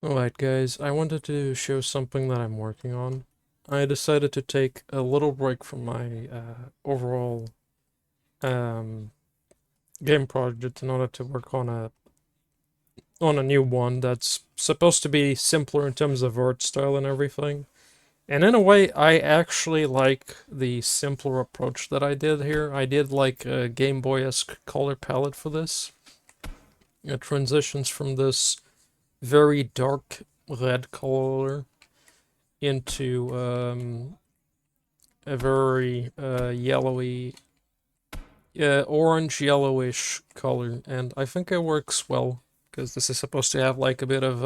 Alright guys, I wanted to show something that I'm working on. I decided to take a little break from my overall game project in order to work on a new one that's supposed to be simpler in terms of art style and everything. And in a way, I actually like the simpler approach that I did here. I did like a Game Boy-esque color palette for this. It transitions from this very dark red color into a very yellowy, orange yellowish color, and I think it works well because this is supposed to have like a bit of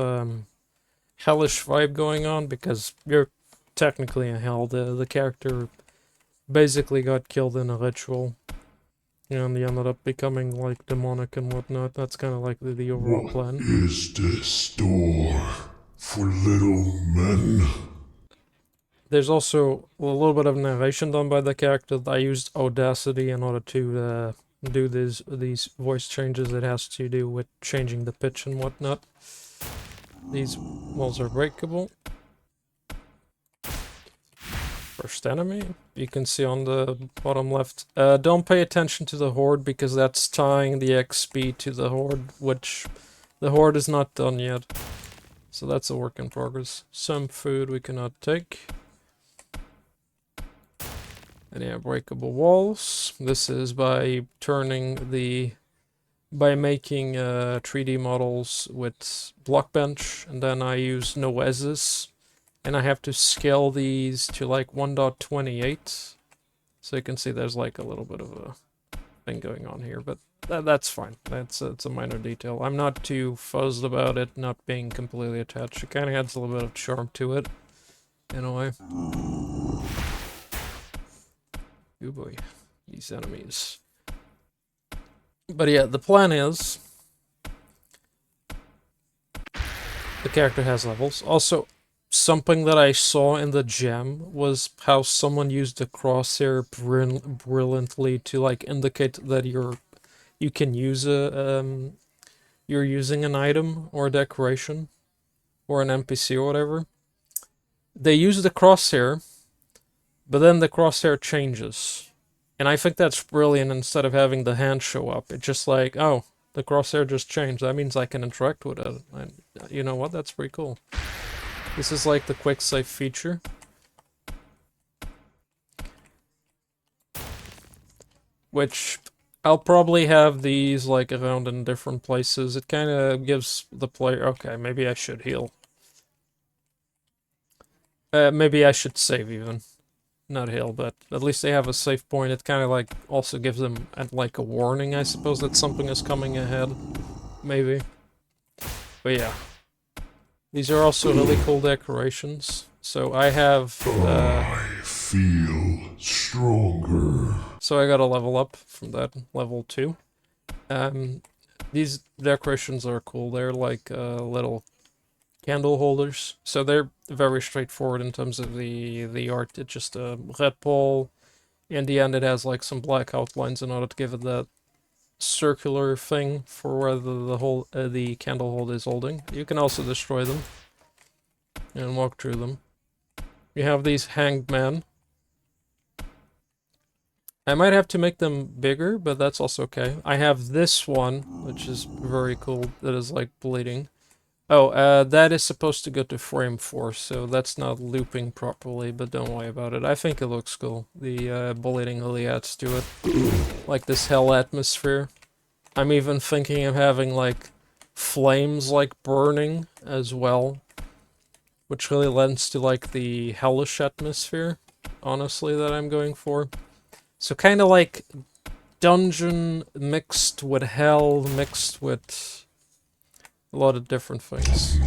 hellish vibe going on because you're technically in hell. The character basically got killed in a ritual. And he ended up becoming like demonic and whatnot. That's kind of like the overall plan. What is this store for little men? There's also a little bit of narration done by the character. I used Audacity in order to do these voice changes. It has to do with changing the pitch and whatnot. These walls are breakable. First enemy, you can see on the bottom left. Don't pay attention to the horde because that's tying the XP to the horde, which the horde is not done yet. So that's a work in progress. Some food we cannot take. And yeah, breakable walls. This is by making 3D models with Blockbench, and then I use Noesis, and I have to scale these to like 1.28. So you can see there's like a little bit of a thing going on here, but that's fine. It's a minor detail. I'm not too fuzzed about it not being completely attached. It kind of adds a little bit of charm to it, in a way. Oh boy, these enemies. But yeah, the plan is the character has levels. Also, something that I saw in the gem was how someone used the crosshair brilliantly to like indicate that you can use you're using an item or a decoration or an NPC or whatever. They use the crosshair, but then the crosshair changes. And I think that's brilliant. Instead of having the hand show up, it's just like, oh, the crosshair just changed. That means I can interact with it. And you know what? That's pretty cool. This is like the quick save feature. Which I'll probably have these like around in different places. It kind of gives the player... Okay, maybe I should heal. Maybe I should save even. Not heal, but at least they have a save point. It kind of like also gives them like a warning, I suppose, that something is coming ahead. Maybe. But yeah. These are also really cool decorations. So I have... I feel stronger. So I got a level up from that, level 2. These decorations are cool. They're like little candle holders. So they're very straightforward in terms of the art. It's just a red pole. In the end, it has like some black outlines in order to give it that circular thing for where the candle hold is holding. You can also destroy them and walk through them. You have these hanged men. I might have to make them bigger, but that's also okay. I have this one, which is very cool, that is like bleeding. Oh, that is supposed to go to frame 4, so that's not looping properly, but don't worry about it. I think it looks cool. The bleeding really adds to it. Like this hell atmosphere. I'm even thinking of having like flames like burning as well, which really lends to like the hellish atmosphere, honestly, that I'm going for. So kind of like dungeon mixed with hell, mixed with a lot of different things.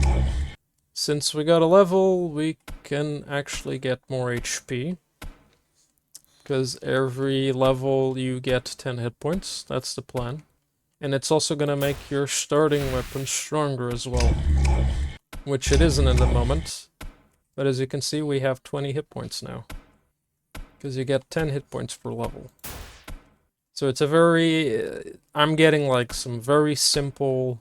Since we got a level, we can actually get more HP. Because every level you get 10 hit points, that's the plan. And it's also gonna make your starting weapon stronger as well. Which it isn't in the moment. But as you can see, we have 20 hit points now. Because you get 10 hit points per level. So it's a very... I'm getting like some very simple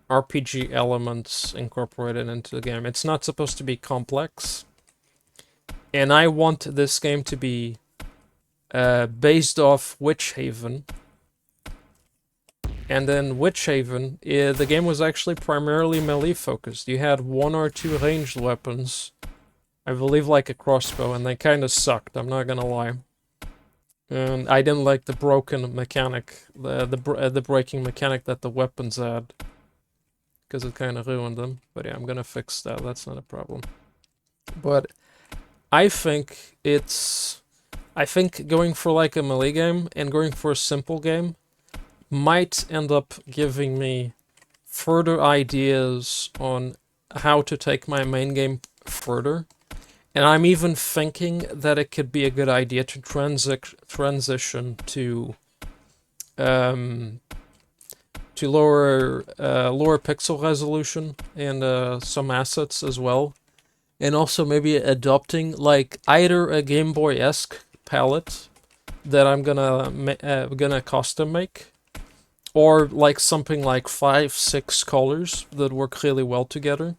RPG elements incorporated into the game. It's not supposed to be complex. And I want this game to be based off Witch Haven. And then Witch Haven, the game was actually primarily melee focused. You had 1 or 2 ranged weapons. I believe like a crossbow, and they kind of sucked, I'm not gonna lie. And I didn't like the broken mechanic, the breaking mechanic that the weapons had. Because it kind of ruined them. But yeah, I'm gonna fix that, that's not a problem. But I think going for like a melee game and going for a simple game might end up giving me further ideas on how to take my main game further. And I'm even thinking that it could be a good idea to transition to lower pixel resolution and some assets as well. And also maybe adopting like either a Game Boy-esque palette that I'm gonna custom make, or like something like 5-6 colors that work really well together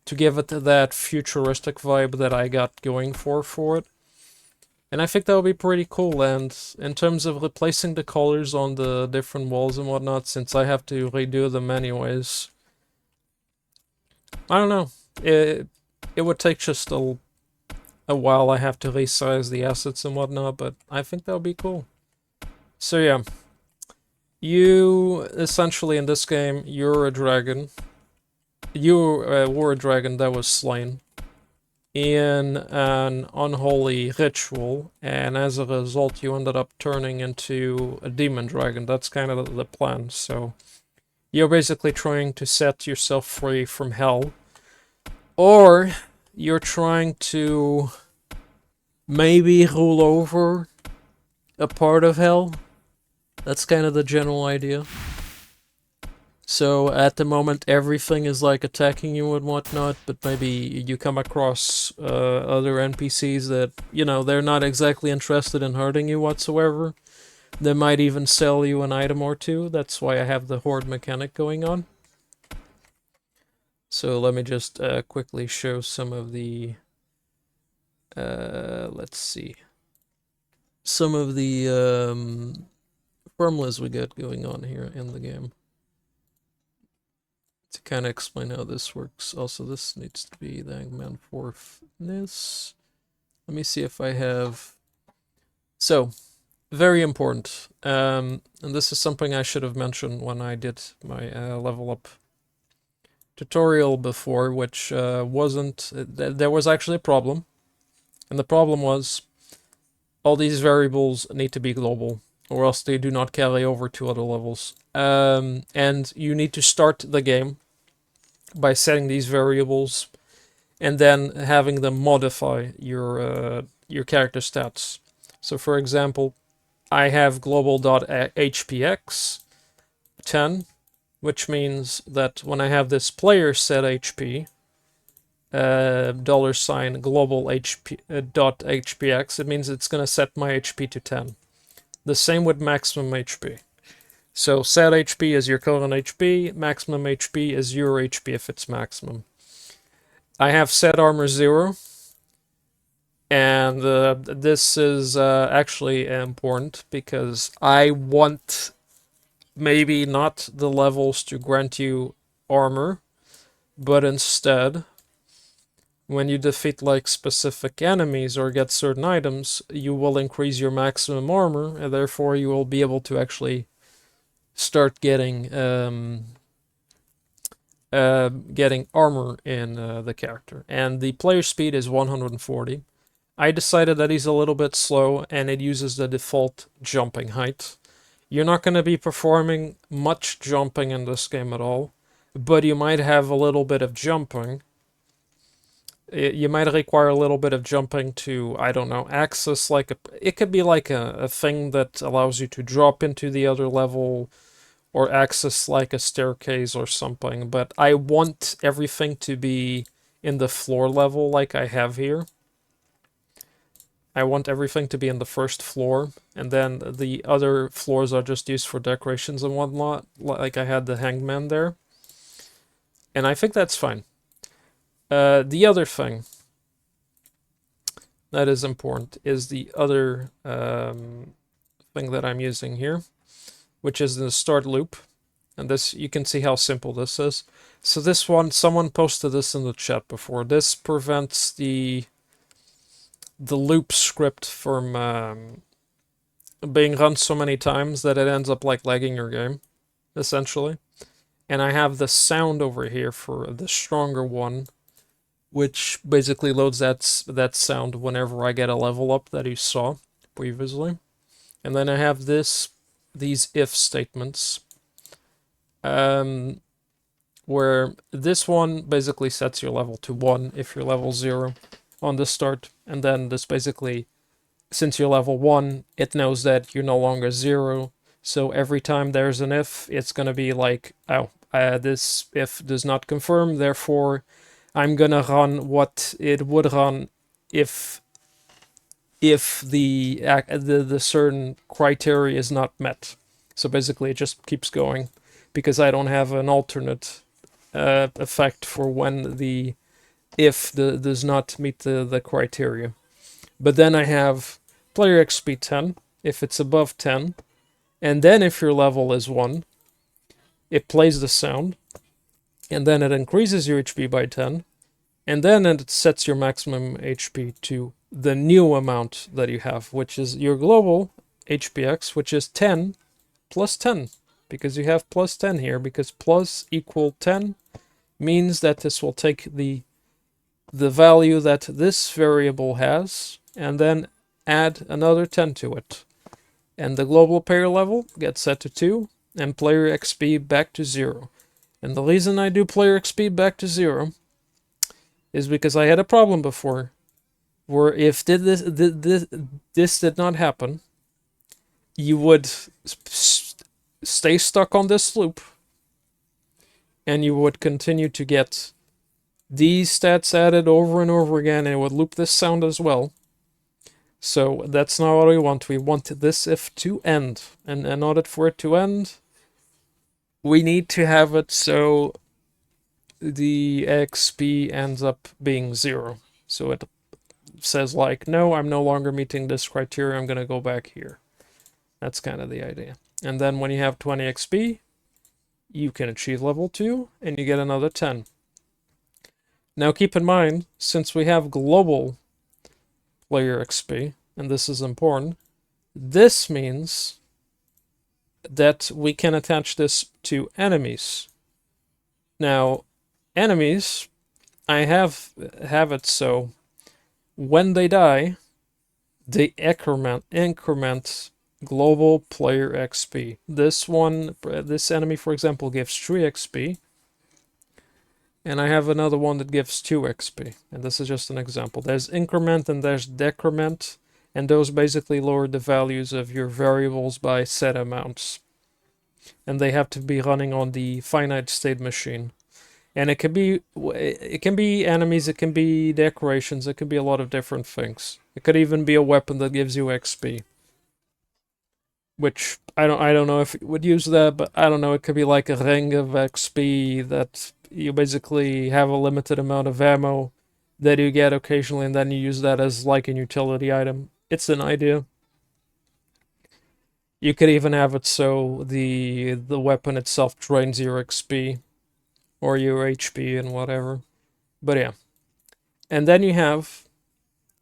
to give it that futuristic vibe that I got going for it. And I think that would be pretty cool. And in terms of replacing the colors on the different walls and whatnot, since I have to redo them anyways, I don't know. It would take just a while. I have to resize the assets and whatnot, but I think that would be cool. So yeah, you essentially in this game, you're a dragon. You were a dragon that was slain in an unholy ritual, and as a result you ended up turning into a demon dragon. That's kind of the plan. So you're basically trying to set yourself free from hell, or you're trying to maybe rule over a part of hell. That's kind of the general idea. So at the moment everything is like attacking you and whatnot, but maybe you come across other NPCs that, you know, they're not exactly interested in hurting you whatsoever. They might even sell you an item or two. That's why I have the horde mechanic going on. So let me just quickly show some of the let's see, some of the formulas we got going on here in the game, to kind of explain how this works. Also, this needs to be the Hangman for this. Let me see if I have. So, very important. And this is something I should have mentioned when I did my level up tutorial before, which wasn't. There was actually a problem. And the problem was all these variables need to be global, or else they do not carry over to other levels. And you need to start the game by setting these variables and then having them modify your character stats. So for example, I have global.hpx 10, which means that when I have this player set HP, $ global HP, .hpx, it means it's going to set my HP to 10. The same with maximum HP. So set HP is your current HP, maximum HP is your HP if it's maximum. I have setarmour 0, and this is actually important because I want maybe not the levels to grant you armor, but instead, when you defeat like specific enemies or get certain items, you will increase your maximum armor, and therefore you will be able to actually start getting armor in the character. And the player speed is 140. I decided that he's a little bit slow, and it uses the default jumping height. You're not going to be performing much jumping in this game at all, but you might have a little bit of jumping. You might require a little bit of jumping to, I don't know, access like it could be like a thing that allows you to drop into the other level, or access like a staircase or something. But I want everything to be in the floor level like I have here. I want everything to be in the first floor, and then the other floors are just used for decorations and whatnot, like I had the hangman there. And I think that's fine. The other thing that is important is the other thing that I'm using here, which is the start loop. And this, you can see how simple this is. So this one, someone posted this in the chat before. This prevents the loop script from being run so many times that it ends up like lagging your game, essentially. And I have the sound over here for the stronger one, which basically loads that sound whenever I get a level up that you saw previously. And then I have these if statements, where this one basically sets your level to 1 if you're level 0 on the start, and then this basically, since you're level 1, it knows that you're no longer 0, so every time there's an if, it's going to be like, oh, this if does not confirm, therefore I'm going to run what it would run if the certain criteria is not met. So basically it just keeps going, because I don't have an alternate effect for when the if does not meet the criteria. But then I have player XP 10 if it's above 10, and then if your level is 1, it plays the sound, and then it increases your HP by 10, and then it sets your maximum HP to the new amount that you have, which is your global HPX, which is 10 plus 10, because you have plus 10 here, because plus equal 10 means that this will take the value that this variable has and then add another 10 to it. And the global player level gets set to 2 and player XP back to 0. And the reason I do player XP back to 0 is because I had a problem before where if this did not happen, you would stay stuck on this loop and you would continue to get these stats added over and over again, and it would loop this sound as well. So that's not what we want. We want this if to end, and in order for it to end, we need to have it so the XP ends up being 0. So it says like, no, I'm no longer meeting this criteria, I'm going to go back here. That's kind of the idea. And then when you have 20 XP, you can achieve level 2, and you get another 10. Now keep in mind, since we have global player XP, and this is important, this means that we can attach this to enemies. Now, enemies, I have it so when they die, they increment global player XP. This enemy, for example, gives 3 XP. And I have another one that gives 2 XP. And this is just an example. There's increment and there's decrement. And those basically lower the values of your variables by set amounts. And they have to be running on the finite state machine. And it can be enemies, it can be decorations, it can be a lot of different things. It could even be a weapon that gives you XP. Which I don't know if you would use that, but I don't know, it could be like a ring of XP that you basically have a limited amount of ammo that you get occasionally, and then you use that as like an utility item. It's an idea. You could even have it so the weapon itself drains your XP or your HP and whatever. But yeah. And then you have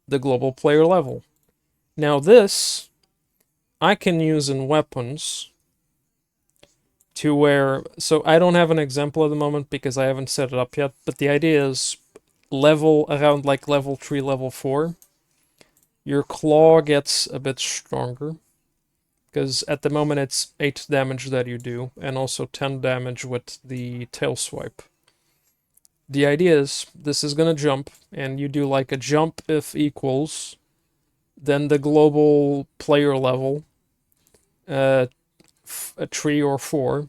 the global player level. Now this I can use in weapons to where, so I don't have an example at the moment because I haven't set it up yet, but the idea is around like level 3, level 4, your claw gets a bit stronger, because at the moment it's 8 damage that you do, and also 10 damage with the tail swipe. The idea is, this is gonna jump, and you do like a jump if equals, then the global player level, a 3 or 4,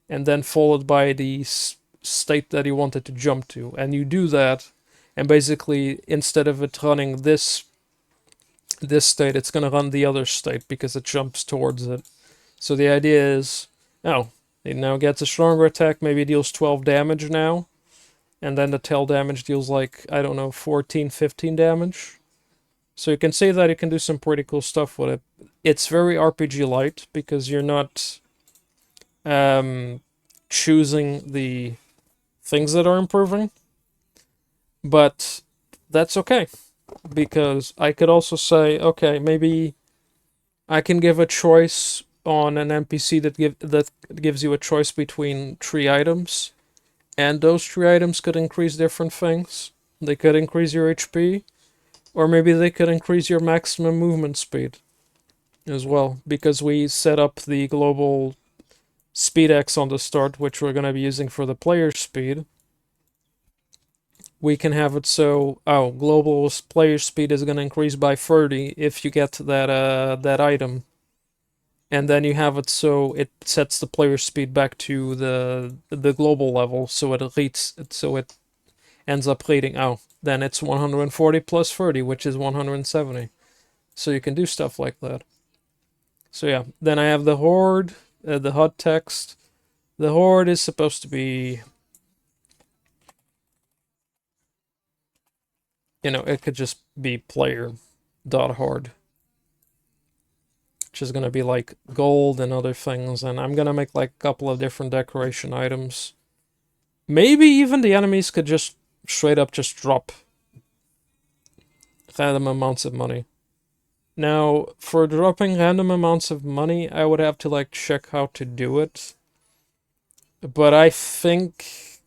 and then followed by the state that you wanted to jump to. And you do that, and basically, instead of it running this state, it's going to run the other state because it jumps towards it. So the idea is, oh, it now gets a stronger attack, maybe deals 12 damage now, and then the tail damage deals like, I don't know, 14, 15 damage. So you can say that you can do some pretty cool stuff with it. It's very RPG light because you're not choosing the things that are improving, but that's okay because I could also say, okay, maybe I can give a choice on an NPC that gives you a choice between 3 items, and those 3 items could increase different things. They could increase your HP, or maybe they could increase your maximum movement speed as well, because we set up the global speedx on the start, which we're going to be using for the player speed. We can have it so, global player speed is going to increase by 30 if you get that item, and then you have it so it sets the player speed back to the global level, so it ends up reading, then it's 140 plus 30, which is 170. So you can do stuff like that. So yeah, then I have the horde, the HUD text. The horde is supposed to be, it could just be player.horde, which is going to be like gold and other things, and I'm going to make like a couple of different decoration items. Maybe even the enemies could just straight up just drop random amounts of money. Now, for dropping random amounts of money, I would have to like check how to do it. But I think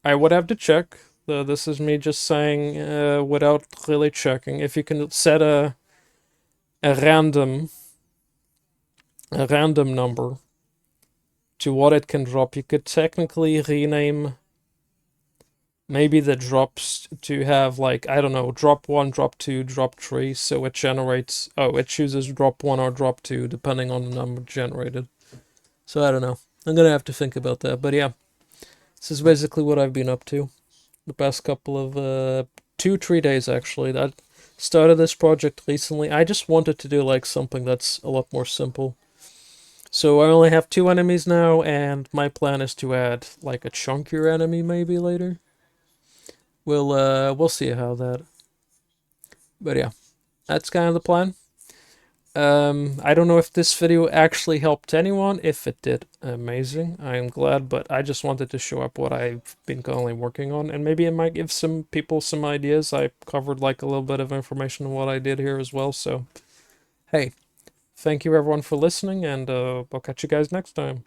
I would have to check. This is me just saying without really checking. If you can set a random number to what it can drop, you could technically rename maybe the drops to have like, I don't know, drop 1, drop 2, drop 3, so it generates, it chooses drop 1 or drop 2 depending on the number generated. So I don't know. I'm gonna have to think about that. But yeah, this is basically what I've been up to the past couple of 2-3 days actually. That started this project recently. I just wanted to do like something that's a lot more simple. So I only have 2 enemies now, and my plan is to add like a chunkier enemy maybe later. We'll see how that. But yeah, that's kind of the plan. I don't know if this video actually helped anyone. If it did, amazing. I am glad, but I just wanted to show up what I've been currently working on, and maybe it might give some people some ideas. I covered like a little bit of information on what I did here as well. So, hey, thank you everyone for listening, and I'll catch you guys next time.